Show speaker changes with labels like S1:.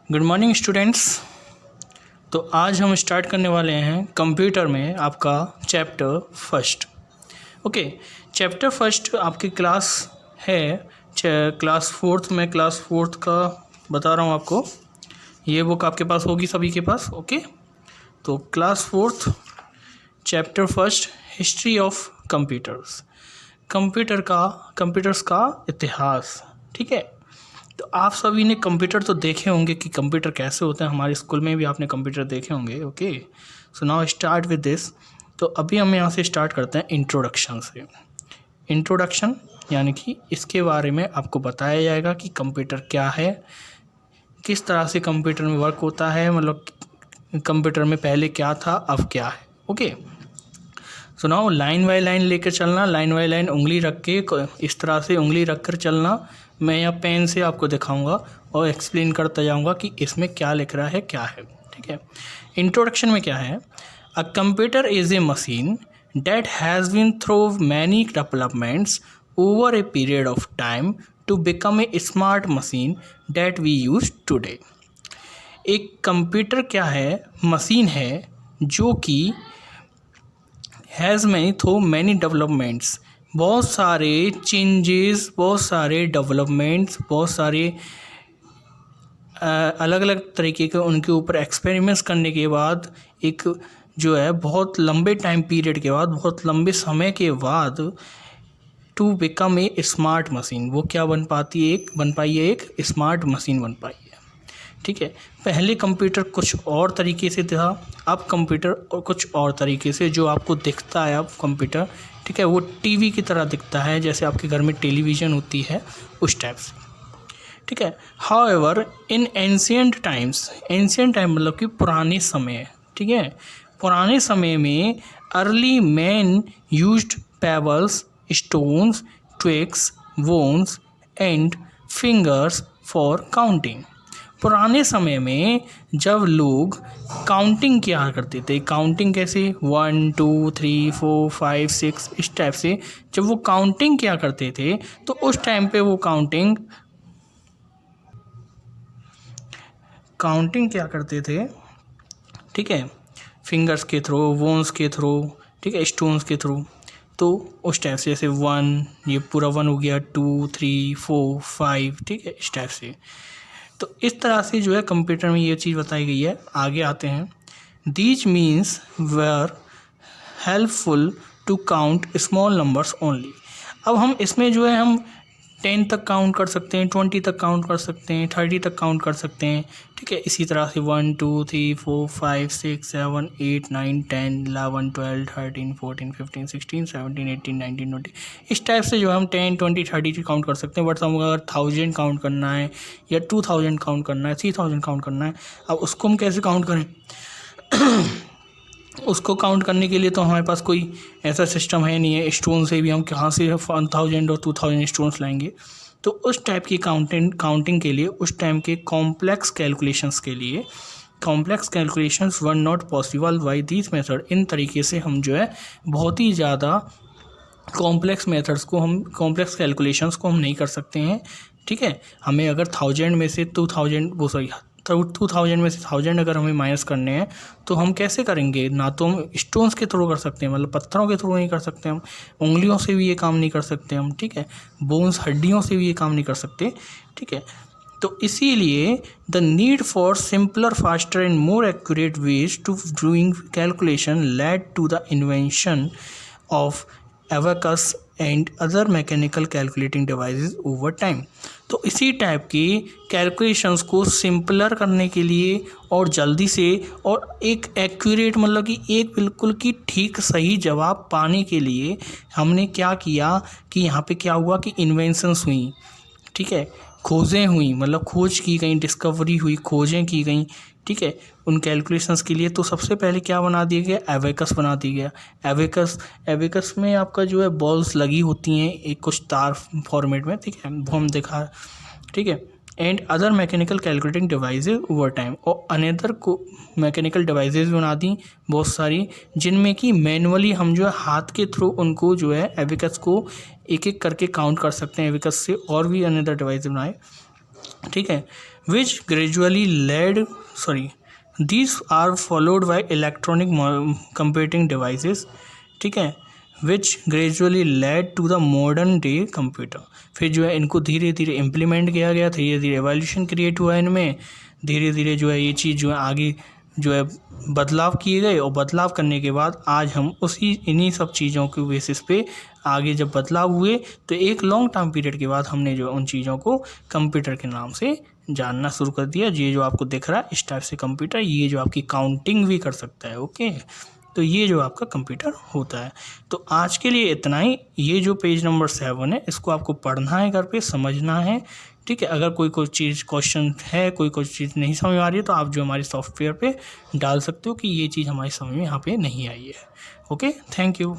S1: Good morning students. तो आज हम स्टार्ट करने वाले हैं कंप्यूटर में आपका chapter first. Okay, chapter first आपकी क्लास है क्लास फोर्थ में। क्लास फोर्थ का बता रहा हूँ आपको, ये बुक आपके पास होगी सभी के पास। ओके, तो class fourth chapter first history of computers, computers का इतिहास। ठीक है, तो आप सभी ने कंप्यूटर तो देखे होंगे कि कंप्यूटर कैसे होते हैं। हमारे स्कूल में भी आपने कंप्यूटर देखे होंगे। Okay, so now start with this. तो अभी हम यहाँ से स्टार्ट करते हैं इंट्रोडक्शन से। इंट्रोडक्शन यानी कि इसके बारे में आपको बताया जाएगा कि कंप्यूटर क्या है, किस तरह से कंप्यूटर में वर्क होता है, मतलब कंप्यूटर में पहले क्या था अब क्या है। Okay, so now line by line लेकर चलना, लाइन बाय लाइन उंगली रख के इस तरह से उंगली रख कर चलना। मैं यहाँ पेन से आपको दिखाऊंगा और एक्सप्लेन करता जाऊंगा कि इसमें क्या लिख रहा है क्या है। ठीक है, इंट्रोडक्शन में क्या है। A computer is a machine that has been through many developments over a period of time to become a smart machine that we use today. एक कंप्यूटर क्या है, मशीन है जो कि has many through many developments, बहुत सारे changes, बहुत सारे डेवलपमेंट्स, बहुत सारे अलग अलग तरीके के उनके ऊपर एक्सपेरिमेंट्स करने के बाद एक जो है बहुत लंबे टाइम पीरियड के बाद, बहुत लंबे समय के बाद to become a smart machine, वो क्या बन पाई है एक स्मार्ट मशीन बन पाई है। ठीक है, पहले कंप्यूटर कुछ और तरीके से था, अब कंप्यूटर और कुछ और तरीके से जो आपको दिखता है अब कंप्यूटर, ठीक है, वो टीवी की तरह दिखता है, जैसे आपके घर में टेलीविज़न होती है उस टाइप से। ठीक है, however in ancient times, ancient time मतलब कि पुराने समय। ठीक है, पुराने समय में early man used pebbles, stones, twigs, bones and fingers for counting. पुराने समय में जब लोग काउंटिंग किया करते थे, काउंटिंग कैसे 1 2 3 4 5 6 इस टाइप से जब वो काउंटिंग किया करते थे, तो उस टाइम पे वो काउंटिंग क्या करते थे। ठीक है, फिंगर्स के थ्रू, वोन्स के थ्रू, ठीक है, स्टोन्स के थ्रू। तो उस टाइप से जैसे 1, ये पूरा 1 हो गया, 2 3 4 5, ठीक है, इस टाइप से। तो इस तरह से जो है कंप्यूटर में ये चीज़ बताई गई है। आगे आते हैं। These means were helpful to count small numbers only. अब हम इसमें जो है हम 10 तक काउंट कर सकते हैं, 20 तक काउंट कर सकते हैं, 30 तक काउंट कर सकते हैं। ठीक है, इसी तरह से 1 2 3 4 5 6 7 8 9 10 11 12 13 14 15 16 17 18 19 20 इस टाइप से जो हम 10 20 30 काउंट कर सकते हैं। बट हम अगर 1000 काउंट करना है या 2000 काउंट करना है, 3000 काउंट करना है, अब उसको हम कैसे काउंट करें? उसको काउंट करने के लिए तो हमारे पास कोई ऐसा सिस्टम है नहीं है। स्टोन से भी हम कहाँ से 1000 और 2000 स्टोन्स लाएंगे? तो उस टाइप की काउंटिंग के लिए, उस टाइम के कॉम्प्लेक्स कैलकुलेशंस के लिए, complex calculations were not possible by this method. इन तरीके से हम जो है बहुत ही ज़्यादा कॉम्प्लेक्स मेथड्स को, हम कॉम्प्लेक्स कैलकुलेशंस को हम नहीं कर सकते हैं। ठीक है, हमें अगर 1000 में से 2000 में से 1000 अगर हमें माइनस करने हैं तो हम कैसे करेंगे? ना तो हम स्टोन्स के थ्रू कर सकते हैं, मतलब पत्थरों के थ्रू नहीं कर सकते, हम उंगलियों से भी ये काम नहीं कर सकते हम। ठीक है, बोन्स, हड्डियों से भी ये काम नहीं कर सकते। ठीक है, तो इसीलिए the need for simpler, faster and more accurate ways to doing calculation led to the invention of abacus and other mechanical calculating devices over time. तो इसी टाइप की कैलकुलेशंस को सिंपलर करने के लिए और जल्दी से और एक एक्यूरेट, मतलब कि एक बिल्कुल की ठीक सही जवाब पाने के लिए हमने क्या किया कि यहाँ पे क्या हुआ कि इन्वेंशंस हुई। ठीक है, खोजें हुई, मतलब खोज की गई, डिस्कवरी हुई, खोजें की गई। ठीक है, उन कैलकुलेशंस के लिए तो सबसे पहले क्या बना दिया गया? एबेकस बना दिया गया। एबेकस में आपका जो है बॉल्स लगी होती हैं एक कुछ तार फॉर्मेट में। ठीक है, वो हम देखा। ठीक है, and other mechanical calculating devices over time, और अनदर को मैकेनिकल डिवाइसेज बना दी बहुत सारी, जिनमें कि मैनुअली हम जो है हाथ के थ्रू उनको जो है एबेकस को एक एक करके काउंट कर सकते हैं एबेकस से। और भी अनदर डिवाइस बनाए। ठीक है, which gradually led these are followed by electronic computing devices, ठीक है, which gradually led to the modern day computer। फिर जो है इनको धीरे धीरे इम्प्लीमेंट किया गया, धीरे धीरे एवोल्यूशन क्रिएट हुआ इनमें, धीरे धीरे जो है ये चीज़ जो है आगे जो है बदलाव किए गए, और बदलाव करने के बाद आज हम इन्हीं सब चीज़ों के बेसिस पे आगे जब बदलाव हुए तो एक लॉन्ग टाइम पीरियड के बाद हमने जो उन चीज़ों को कंप्यूटर के नाम से जानना शुरू कर दिया। ये जो आपको दिख रहा है इस टाइप से कंप्यूटर, ये जो आपकी काउंटिंग भी कर सकता है, ओके। तो ये जो आपका कंप्यूटर होता है। तो आज के लिए इतना ही। ये जो पेज नंबर 7 है इसको आपको पढ़ना है, घर पे समझना है, ठीक है। अगर कोई चीज़ क्वेश्चन है, कोई चीज़ नहीं समझ में आ रही है तो आप जो हमारे सॉफ्टवेयर पे डाल सकते हो कि ये चीज़ हमारी समझ में यहाँ पे नहीं आई है, ओके। Thank you.